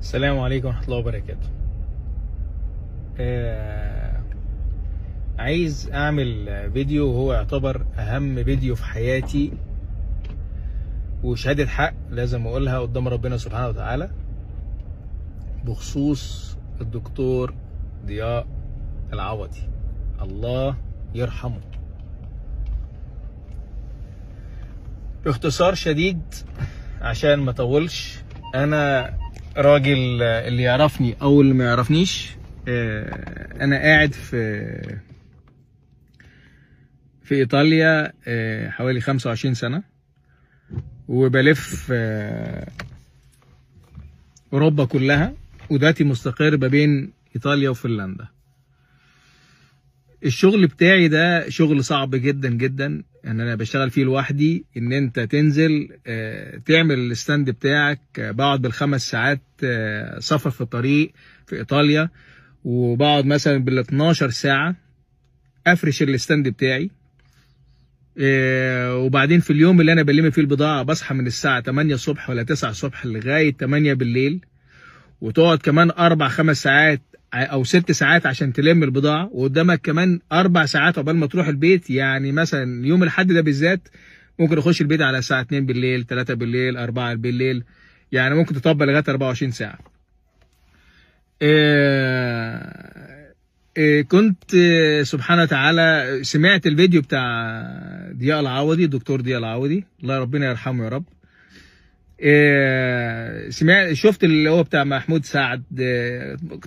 السلام عليكم ورحمة الله وبركاته. عايز أعمل فيديو هو يعتبر أهم فيديو في حياتي، وشهادة حق لازم أقولها قدام ربنا سبحانه وتعالى بخصوص الدكتور ضياء العوضي، الله يرحمه. باختصار شديد عشان ما اطولش، انا راجل اللي يعرفني او اللي ما يعرفنيش، انا قاعد في ايطاليا حوالي 25 سنة، وبلف اوروبا كلها، ودلوقتي مستقر ما بين ايطاليا وفنلندا. الشغل بتاعي ده شغل صعب جدا جدا، ان انا بشتغل فيه لوحدي. ان انت تنزل تعمل الستاند بتاعك، بقعد بالخمس ساعات سفر في الطريق في ايطاليا، وبقعد مثلا بال12 ساعة افرش الستاند بتاعي. وبعدين في اليوم اللي انا بلم فيه البضاعة بصحى من الساعة 8 الصبح ولا 9 الصبح لغاية 8 بالليل، وتقعد كمان 4-5 ساعات او 6 ساعات عشان تلم البضاعة، وقدامك كمان 4 ساعات عقبال ما تروح البيت. يعني مثلا يوم الحد ده بالذات ممكن اخش البيت على الساعة 2 بالليل، 3 بالليل، 4 بالليل، يعني ممكن تطبق لغاية 24 ساعة. كنت سبحانه وتعالى سمعت الفيديو بتاع ضياء العوضي، الدكتور ضياء العوضي، الله ربنا يرحمه يا رب. شفت اللي هو بتاع محمود سعد،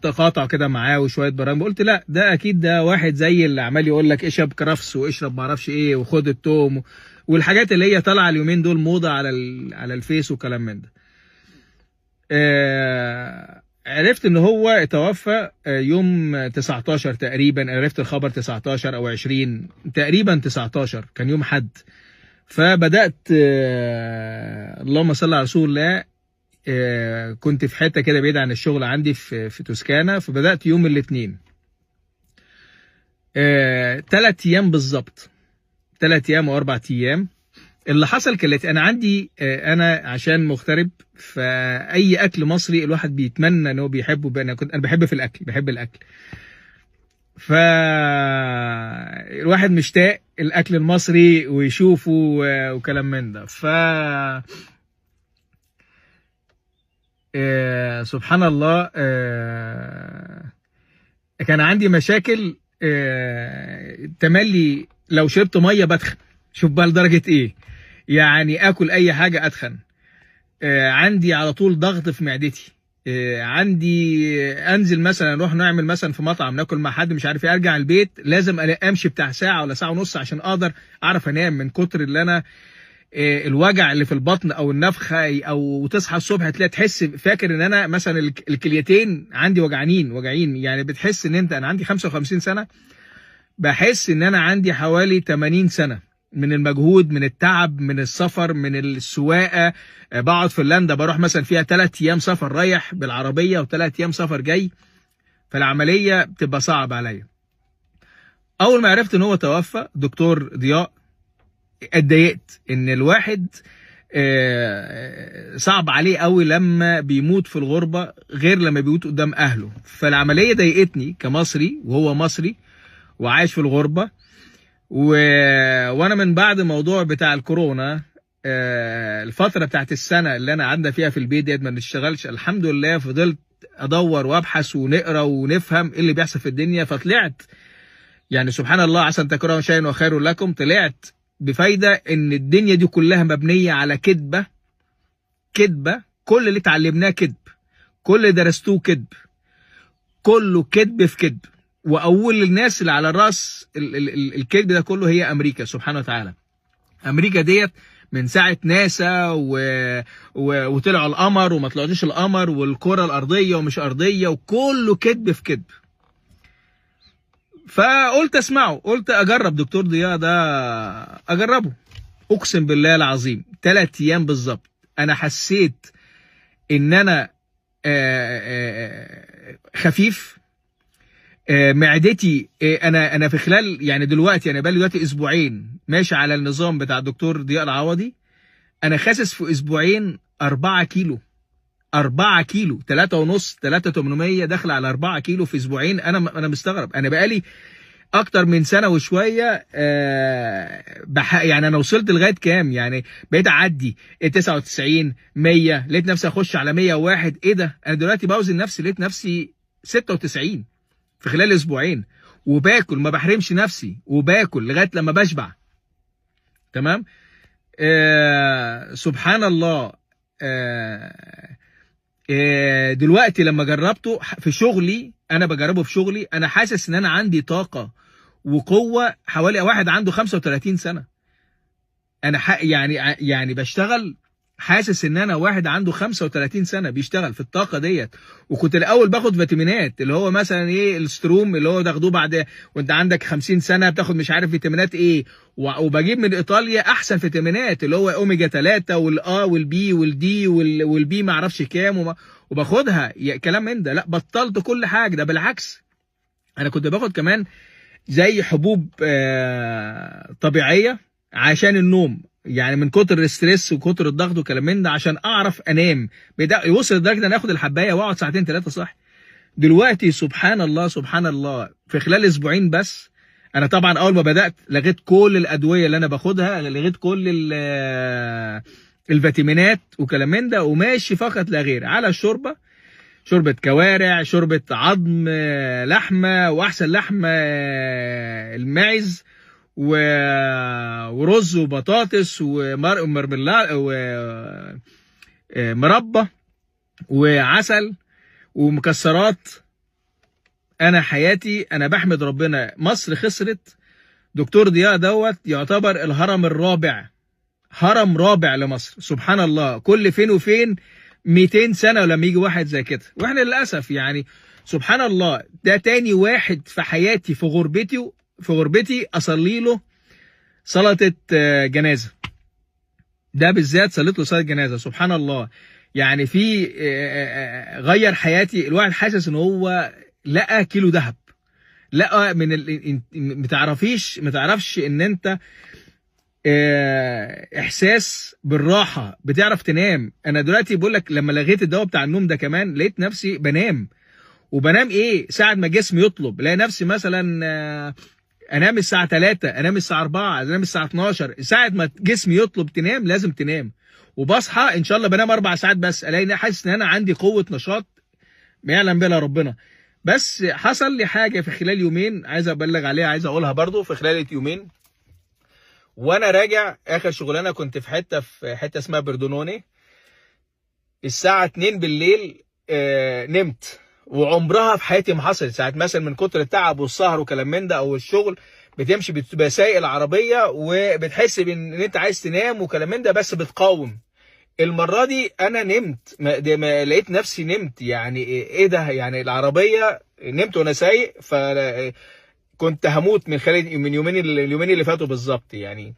تقاطع كده معاه وشويه برامج، قلت لا ده اكيد ده واحد زي اللي عمال يقول لك اشرب كرفس واشرب ما اعرفش ايه وخد التوم والحاجات اللي هي طالعه اليومين دول موضه على الفيس وكلام من ده. عرفت ان هو توفى يوم 19 تقريبا، عرفت الخبر 19 او 20 تقريبا، 19 كان يوم حد. فبدأت اللهم صل على رسول الله، كنت في حتة كده بعيد عن الشغل عندي في توسكانا، فبدأت يوم الاثنين 3 أيام بالظبط، 3 أيام أو 4 أيام. اللي حصل كالاتي: أنا عندي أنا عشان مغترب، فأي أكل مصري الواحد بيتمنى إن هو بيحبه. أنا بحب في الأكل، بحب الأكل، فالواحد مشتاق الاكل المصري ويشوفه وكلام من ده. سبحان الله، كان عندي مشاكل تملي لو شربت ميه بدخن. شوف بقى لدرجه ايه، يعني اكل اي حاجه ادخن. عندي على طول ضغط في معدتي. عندي انزل مثلا نروح نعمل مثلا في مطعم ناكل مع حد مش عارف ايه، ارجع البيت لازم امشي بتاع ساعه ولا ساعه ونص عشان اقدر اعرف انام، من كتر اللي انا الوجع اللي في البطن او النفخه. او تصحى الصبح تلاقي تحس فاكر ان انا مثلا الكليتين عندي واجعين، يعني بتحس ان انا عندي 55 سنه، بحس ان انا عندي حوالي 80 سنه من المجهود، من التعب، من السفر، من السواقه. بقعد في فنلندا بروح مثلا فيها 3 ايام سفر رايح بالعربيه و3 ايام سفر جاي، فالعمليه بتبقى صعبه عليا. اول ما عرفت ان هو توفى دكتور ضياء اتضايقت. ان الواحد صعب عليه قوي لما بيموت في الغربه غير لما بيموت قدام اهله، فالعمليه ضايقتني كمصري وهو مصري وعايش في الغربه. وانا من بعد موضوع بتاع الكورونا، الفتره بتاعت السنه اللي انا قعدنا فيها في البيت ديت ما بنشتغلش، الحمد لله فضلت ادور وابحث ونقرا ونفهم ايه اللي بيحصل في الدنيا. فطلعت يعني سبحان الله، عسى ان تكرهوا شيئا وخير لكم، طلعت بفايده ان الدنيا دي كلها مبنيه على كذبه. كل اللي اتعلمناه كذب، كل اللي درستوه كذب، كله كذب في كذب. واول الناس اللي على الراس الكذب ده كله هي امريكا سبحانه وتعالى. امريكا ديت من ساعه ناسا وطلعوا القمر وما طلعوش القمر، والكره الارضيه ومش ارضيه، وكله كذب في كذب. فقلت اسمعه، قلت اجرب دكتور ضياء ده، اجربه. اقسم بالله العظيم 3 ايام بالظبط انا حسيت ان انا خفيف. معدتي، انا في خلال يعني دلوقتي انا بقالي دلوقتي اسبوعين ماشي على النظام بتاع الدكتور ضياء العوضي، انا خاسس في اسبوعين 4 كيلو. 4 كيلو، 3.5، 3.800 داخل على 4 كيلو في اسبوعين. انا مستغرب. انا بقالي اكتر من سنه وشويه يعني انا وصلت لغايه كام؟ يعني بقيت اعدي 99 100، لقيت نفسي اخش على 101. ايه ده؟ انا دلوقتي بوزن نفسي لقيت نفسي 96 في خلال اسبوعين، وباكل ما بحرمش نفسي، وباكل لغايه لما بشبع. تمام. سبحان الله. دلوقتي لما جربته في شغلي، انا بجربه في شغلي، انا حاسس ان انا عندي طاقه وقوه حوالي واحد عنده 35 سنه. انا يعني بشتغل حاسس ان انا واحد عنده 35 سنه بيشتغل في الطاقه ديت. وكنت الاول باخد فيتامينات، اللي هو مثلا ايه، الستروم اللي هو تاخدوه بعد وانت عندك 50 سنه، بتاخد مش عارف فيتامينات ايه، وبجيب من ايطاليا احسن فيتامينات اللي هو اوميجا 3 والا والبي والدي والبي ما اعرفش كام، وباخدها كلام من ده. لا، بطلت كل حاجه. ده بالعكس، انا كنت باخد كمان زي حبوب طبيعيه عشان النوم، يعني من كتر الستريس وكتر الضغط وكلام من ده، عشان اعرف انام. يوصل لدرجه ان انا اخد الحبايه واقعد ساعتين 3 صح. دلوقتي سبحان الله سبحان الله، في خلال اسبوعين بس، انا طبعا اول ما بدات لغيت كل الادويه اللي انا باخدها، لغيت كل الفيتامينات وكلام من ده، وماشي فقط لا غير على الشوربه، شوربه كوارع، شوربه عظم، لحمه، واحسن لحمه الماعز، ورز وبطاطس ومربى وعسل ومكسرات. انا حياتي، انا بحمد ربنا. مصر خسرت دكتور ضياء دوت، يعتبر الهرم الرابع، هرم رابع لمصر. سبحان الله، كل فين وفين 200 سنه ولما يجي واحد زي كده، واحنا للاسف يعني سبحان الله ده تاني واحد في حياتي في غربتي اصلي له صلاة جنازة. ده بالذات صليت له صلاة جنازة. سبحان الله، يعني في غير حياتي. الواحد حاسس ان هو لقى كيلو ذهب، لقى من ما تعرفش ان انت احساس بالراحة، بتعرف تنام. انا دلوقتي بقول لك لما لغيت الدواء بتاع النوم ده كمان، لقيت نفسي بنام. وبنام ايه؟ ساعة ما جسمي يطلب. الاقي نفسي مثلا انام الساعه 3، انام الساعه 4، انام الساعه 12. ساعه ما جسمي يطلب تنام لازم تنام. وبصحى ان شاء الله بنام 4 ساعات بس، الاقي حاسس ان انا عندي قوه نشاط ما يعلم بها ربنا. بس حصل لي حاجه في خلال يومين عايز ابلغ عليها، عايز اقولها برضو. في خلال يومين وانا راجع اخر شغلانه، كنت في حته اسمها بردونوني، الساعه 2 بالليل نمت. وعمرها في حياتي ما حصلت. ساعه مثلا من كتر التعب والسهر وكلام من ده او الشغل، بتمشي بتبقى سايق العربيه وبتحس ان انت عايز تنام وكلام من ده، بس بتقاوم. المره دي انا نمت، ما لقيت نفسي نمت. يعني ايه ده؟ يعني العربيه نمت وانا سايق، فكنت هموت من اليومين اللي فاتوا بالظبط. يعني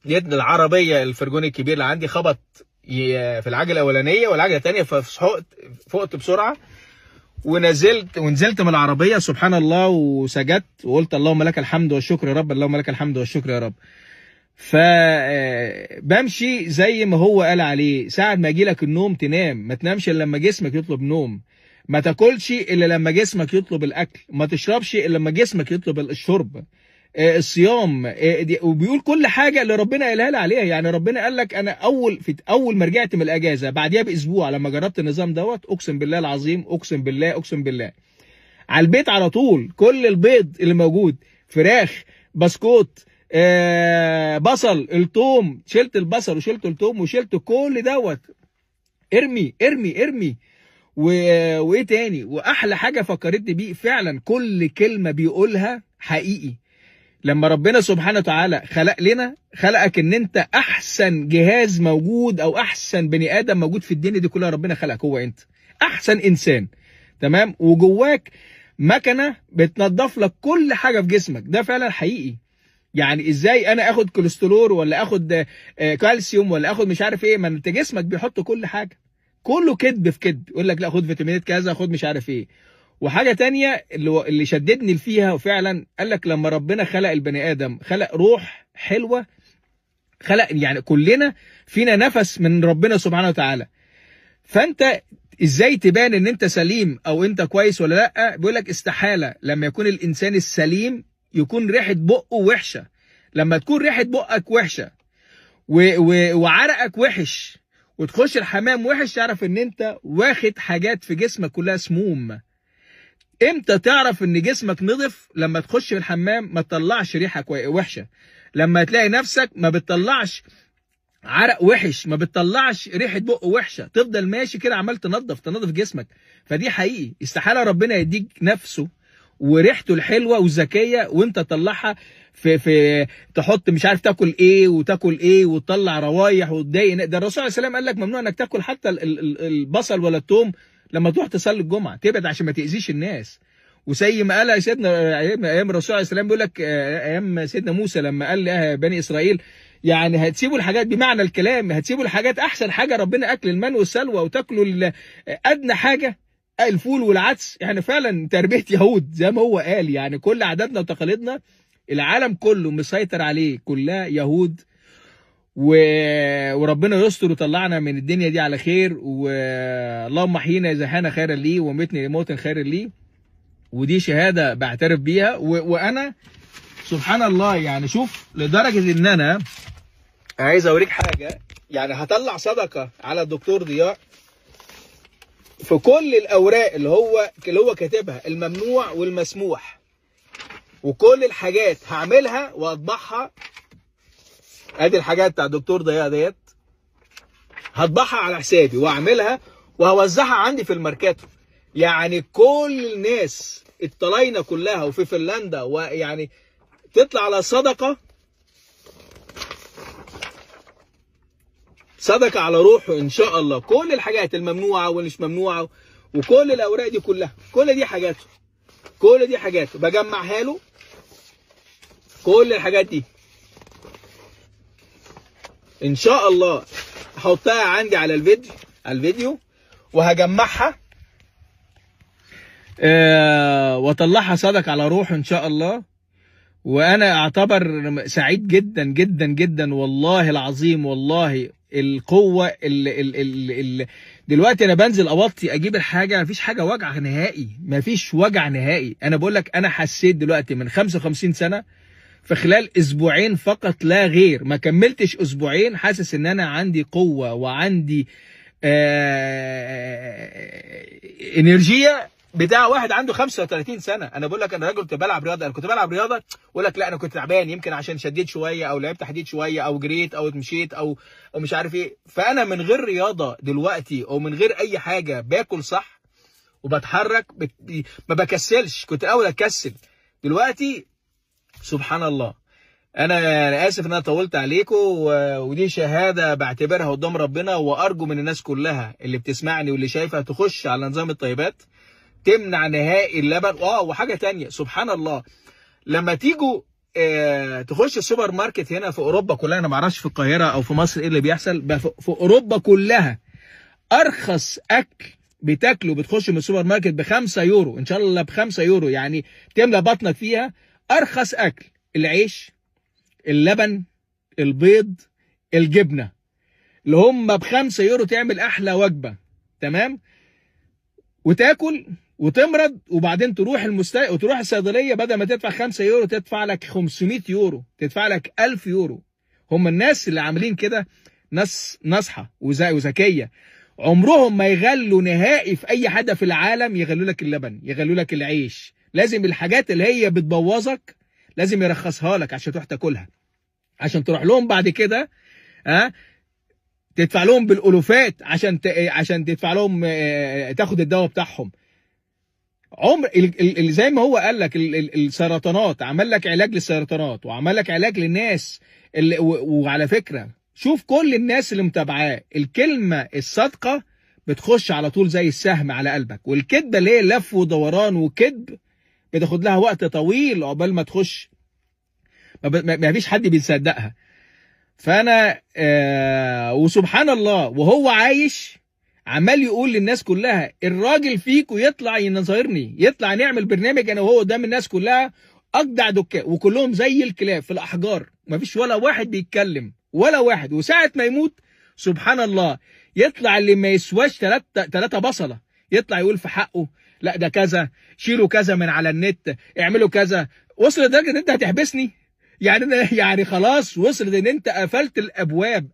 لقيت العربيه الفرجوني الكبير اللي عندي خبط في العجله الاولانيه والعجله الثانيه، ففقت بسرعه ونزلت من العربيه. سبحان الله، وسجدت وقلت اللهم لك الحمد والشكر يا رب، اللهم لك الحمد والشكر يا رب. فبمشي زي ما هو قال عليه، ساعة ما يجي لك النوم تنام، ما تنامش الا لما جسمك يطلب نوم، ما تاكلش الا لما جسمك يطلب الاكل، ما تشربش الا لما جسمك يطلب الشرب، الصيام، وبيقول كل حاجه اللي ربنا قالها لي عليها. يعني ربنا قال لك انا اول ما رجعت من الاجازه بعديها باسبوع لما جربت النظام دوت، اقسم بالله العظيم، اقسم بالله على البيت على طول كل البيض اللي موجود، فراخ، بسكوت، بصل، التوم، شلت البصل وشلت التوم وشلت كل دوت، ارمي. وايه تاني؟ واحلى حاجه فكرتني بيه فعلا، كل كلمه بيقولها حقيقي. لما ربنا سبحانه وتعالى خلقك ان انت احسن جهاز موجود او احسن بني ادم موجود في الدنيا دي كلها، ربنا خلقك هو انت احسن انسان. تمام. وجواك مكنه بتنظف لك كل حاجه في جسمك. ده فعلا حقيقي. يعني ازاي انا اخد كوليسترول ولا اخد كالسيوم ولا اخد مش عارف ايه؟ ما انت جسمك بيحط كل حاجه، كله كذب في كذب. يقول لك لا خد فيتامينات كذا، خد مش عارف ايه. وحاجه تانية اللي شددني فيها وفعلا، قال لك لما ربنا خلق البني ادم خلق روح حلوه، خلق يعني كلنا فينا نفس من ربنا سبحانه وتعالى. فانت ازاي تبان ان انت سليم او انت كويس ولا لا؟ بيقول لك استحاله لما يكون الانسان السليم يكون ريحه بقه وحشه. لما تكون ريحه بقك وحشه وعرقك وحش وتخش الحمام وحش، تعرف ان انت واخد حاجات في جسمك كلها سموم. امتى تعرف ان جسمك نضف؟ لما تخش في الحمام ما تطلعش ريحه وحشه، لما تلاقي نفسك ما بتطلعش عرق وحش، ما بتطلعش ريحه بق وحشه، تفضل ماشي كده عمال تنظف جسمك. فدي حقيقي استحاله ربنا يديك نفسه وريحته الحلوه والذكيه وانت تطلعها في تحط مش عارف تاكل ايه وتاكل ايه وتطلع روايح وتضايق. ده الرسول عليه السلام قال لك ممنوع انك تاكل حتى البصل ولا الثوم لما تروح تصلي الجمعه، تبعد عشان ما تاذيش الناس. وزي ما قال سيدنا ايام الرسول عليه السلام، بيقول لك ايام سيدنا موسى لما قال بني اسرائيل يعني هتسيبوا الحاجات، بمعنى الكلام هتسيبوا الحاجات احسن حاجه ربنا اكل المن والسلوى وتاكلوا ادنى حاجه الفول والعدس. يعني فعلا تربيه يهود زي ما هو قال، يعني كل عاداتنا وتقاليدنا العالم كله مسيطر عليه كلها يهود. وربنا يستر وطلعنا من الدنيا دي على خير، واللهم احيينا اذا حان خيرا لي ومتني لموت خير لي. ودي شهاده بعترف بيها. وانا سبحان الله يعني شوف لدرجه ان انا عايز اوريك حاجه، يعني هطلع صدقه على الدكتور ضياء في كل الاوراق اللي هو كاتبها، الممنوع والمسموح، وكل الحاجات هعملها واطبعها. ادي الحاجات بتاع الدكتور ضياء ديت هطبعها على حسابي واعملها وهوزعها عندي في الماركاتو. يعني كل الناس الطلاينه كلها وفي فنلندا، ويعني تطلع على صدقه على روحه ان شاء الله. كل الحاجات الممنوعه والمش ممنوعه وكل الاوراق دي كلها، كل دي حاجاته بجمعها له. كل الحاجات دي ان شاء الله هحطها عندي على الفيديو وهجمعها واطلعها صدق على روحه ان شاء الله. وانا اعتبر سعيد جدا جدا جدا والله العظيم، والله القوه اللي دلوقتي انا بنزل اوطي اجيب الحاجه، مفيش حاجه وجع نهائي. انا بقول لك انا حسيت دلوقتي من 55 سنه في خلال اسبوعين فقط لا غير، ما كملتش اسبوعين، حاسس ان انا عندي قوه وعندي انرجيه بتاع واحد عنده 35 سنه. انا بقول لك انا راجل كنت بلعب رياضه، اقول لك لا انا كنت تعبان، يمكن عشان شديت شويه او لعبت حديد شويه او جريت او مشيت او مش عارف ايه. فانا من غير رياضه دلوقتي او من غير اي حاجه باكل صح وبتحرك ما بكسلش. كنت الاول اكسل، دلوقتي سبحان الله. انا اسف ان انا طولت عليكم، ودي شهاده بعتبرها قدام ربنا، وارجو من الناس كلها اللي بتسمعني واللي شايفها تخش على نظام الطيبات تمنع نهائي اللبن. وحاجه تانية سبحان الله، لما تيجوا تخش السوبر ماركت هنا في اوروبا كلها، انا ما اعرفش في القاهره او في مصر ايه اللي بيحصل، في اوروبا كلها ارخص اكل بتاكله بتخش من السوبر ماركت ب5 يورو ان شاء الله، ب5 يورو يعني تملى بطنك فيها. ارخص اكل العيش، اللبن، البيض، الجبنه، اللي هم ب5 يورو تعمل احلى وجبه، تمام، وتاكل وتمرض، وبعدين تروح وتروح الصيدليه بدل ما تدفع 5 يورو تدفع لك 500 يورو، تدفع لك 1000 يورو. هم الناس اللي عاملين كده ناس ناصحه وذكيه، عمرهم ما يغلوا نهائي في اي حاجه في العالم. يغلوا لك اللبن، يغلوا لك العيش، لازم الحاجات اللي هي بتبوظك لازم يرخصها لك عشان تروح تاكلها، عشان تروح لهم بعد كده تدفع لهم بالالوفات عشان تدفع لهم تاخد الدواء بتاعهم. عمر زي ما هو قال لك السرطانات، عمل لك علاج للسرطانات وعمل لك علاج للناس وعلى فكره شوف كل الناس اللي متابعاه، الكلمه الصادقه بتخش على طول زي السهم على قلبك، والكذبه اللي هي لف ودوران وكذب بتاخد لها وقت طويل عقبال ما تخش، ما فيش حد بيصدقها. فانا وسبحان الله وهو عايش عمال يقول للناس كلها الراجل فيكم يطلع ينظرني، يطلع نعمل برنامج انا وهو قدام الناس كلها اجدع دكان، وكلهم زي الكلاب في الاحجار، ما فيش ولا واحد بيتكلم ولا واحد. وساعه ما يموت سبحان الله يطلع اللي ما يسواش تلاتة بصله يطلع يقول في حقه لا ده كذا، شيلوا كذا من على النت، اعملوا كذا. وصل لدرجه ان انت هتحبسني؟ يعني خلاص وصل ان انت قفلت الابواب،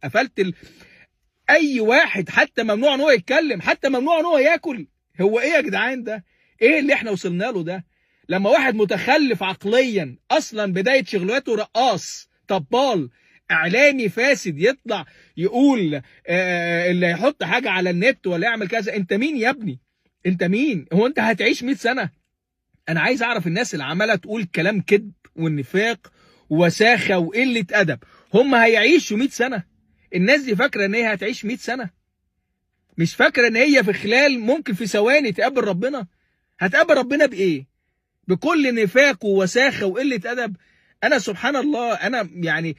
اي واحد حتى ممنوع ان هو يتكلم، حتى ممنوع ان هو ياكل. هو ايه يا جدعان ده؟ ايه اللي احنا وصلنا له ده؟ لما واحد متخلف عقليا اصلا بدايه شغلته رقاص طبال اعلامي فاسد يطلع يقول اللي هيحط حاجه على النت ولا يعمل كذا، انت مين يا ابني؟ انت مين؟ هو انت هتعيش 100 سنه؟ انا عايز اعرف الناس اللي عماله تقول كلام كذب والنفاق وساخه وقله ادب، هم هيعيشوا 100 سنه؟ الناس دي فاكره ان هي هتعيش 100 سنه؟ مش فاكره ان هي في خلال ممكن في ثواني تقابل ربنا؟ هتقابل ربنا بايه؟ بكل نفاق ووساخه وقله ادب. انا سبحان الله، انا يعني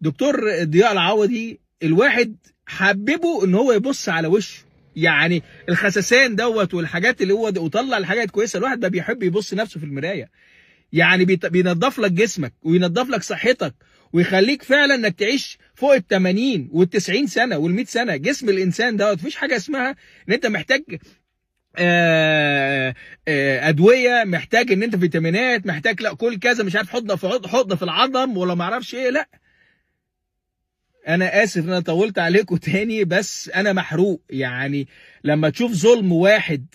دكتور ضياء العوضي الواحد حببه ان هو يبص على وشه، يعني الخسسان دوت والحاجات اللي هو وطلع الحاجات كويسه، الواحد بقى بيحب يبص نفسه في المرايه، يعني بينظف لك جسمك وينظف لك صحتك ويخليك فعلا انك تعيش فوق ال80 وال90 سنه وال100 سنه. جسم الانسان دوت مفيش حاجه اسمها ان انت محتاج ادويه، محتاج ان انت فيتامينات، محتاج لا كل كذا مش عارف حضن في العظم ولا ما اعرفش ايه. لا انا اسف ان انا طولت عليكم تاني، بس انا محروق. يعني لما تشوف ظلم واحد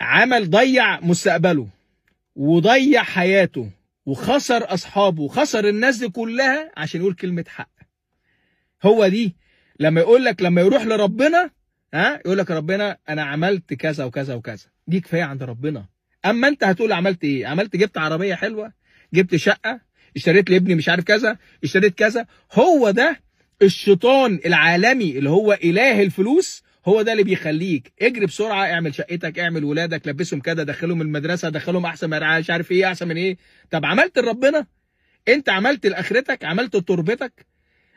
عمل ضيع مستقبله وضيع حياته وخسر اصحابه وخسر الناس دي كلها عشان يقول كلمه حق، هو دي لما يقول لك لما يروح لربنا يقول لك ربنا انا عملت كذا وكذا وكذا، دي كفايه عند ربنا. اما انت هتقول عملت ايه؟ عملت جبت عربيه حلوه، جبت شقه، اشتريت لابني مش عارف كذا، اشتريت كذا. هو ده الشيطان العالمي اللي هو اله الفلوس، هو ده اللي بيخليك اجري بسرعه، اعمل شقتك، اعمل ولادك، لبسهم كده، دخلهم المدرسه، دخلهم احسن من مش عارف ايه، احسن من ايه. طب عملت لربنا؟ انت عملت لاخرتك؟ عملت لتربتك؟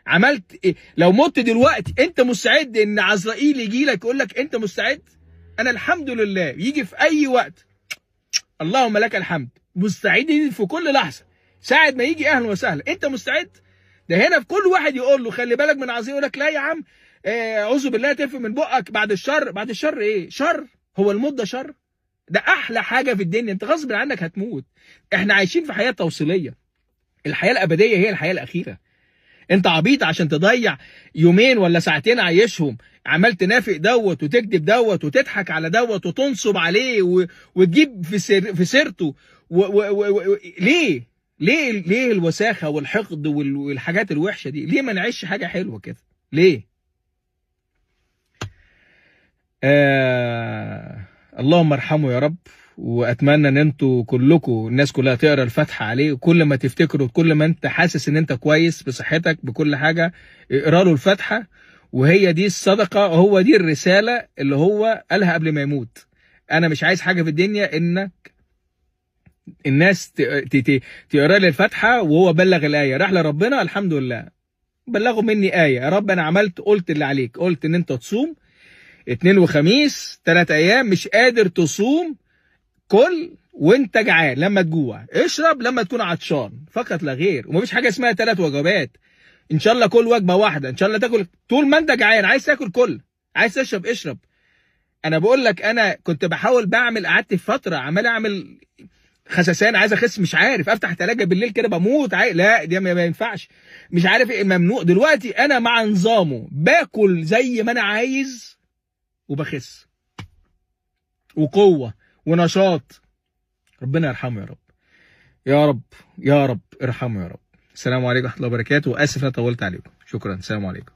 عملت إيه؟ لو مت دلوقتي انت مستعد ان عزرائيل يجي لك يقول لك انت مستعد؟ انا الحمد لله يجي في اي وقت، اللهم لك الحمد، مستعدين في كل لحظه، ساعه ما يجي اهلا وسهلا. انت مستعد؟ ده هنا في كل واحد يقول له خلي بالك من عزرائيل، يقول لك لا يا عم اعوذ بالله تفهم من بقك، بعد الشر. بعد الشر ايه؟ شر؟ هو الموت ده شر؟ ده احلى حاجه في الدنيا، انت غصب عنك هتموت. احنا عايشين في حياه توصيليه، الحياه الابديه هي الحياه الاخيره. انت عبيط عشان تضيع يومين ولا ساعتين عايشهم عمال تنافق دوت وتكذب دوت وتضحك على دوت وتنصب عليه وتجيب في سيرته ليه الوساخه والحقد والحاجات الوحشه دي؟ ليه ما نعيش حاجه حلوه كده؟ ليه؟ اللهم ارحمه يا رب. واتمنى ان انتوا كلكم الناس كلها تقرا الفاتحه عليه، وكل ما تفتكروا كل ما انت حاسس ان انت كويس بصحتك بكل حاجه اقرا له الفاتحه، وهي دي الصدقه، وهو دي الرساله اللي هو قالها قبل ما يموت. انا مش عايز حاجه في الدنيا انك الناس تقرا لي الفاتحه وهو بلغ الايه، راح لربنا الحمد لله بلغوا مني ايه، يا رب انا عملت قلت اللي عليك، قلت ان انت تصوم اثنين وخميس 3 ايام، مش قادر تصوم كل وانت جعان، لما تجوع اشرب، لما تكون عطشان، فقط لا غير. ومفيش حاجه اسمها 3 وجبات، ان شاء الله كل وجبه واحده، ان شاء الله تاكل طول ما انت جعان، عايز تاكل كل، عايز تشرب اشرب. انا بقول لك انا كنت بحاول قعدت في فتره عمال اعمل خسسان، عايز اخس، مش عارف افتح تلاجه بالليل كده بموت، لا دي ما ينفعش، مش عارف ايه، ممنوع. دلوقتي انا مع نظامه باكل زي ما انا عايز وبخس وقوه ونشاط. ربنا يرحمه يا رب، يا رب يا رب ارحمه يا رب. السلام عليكم ورحمه الله وبركاته، واسف انا طولت عليكم، شكرا، السلام عليكم.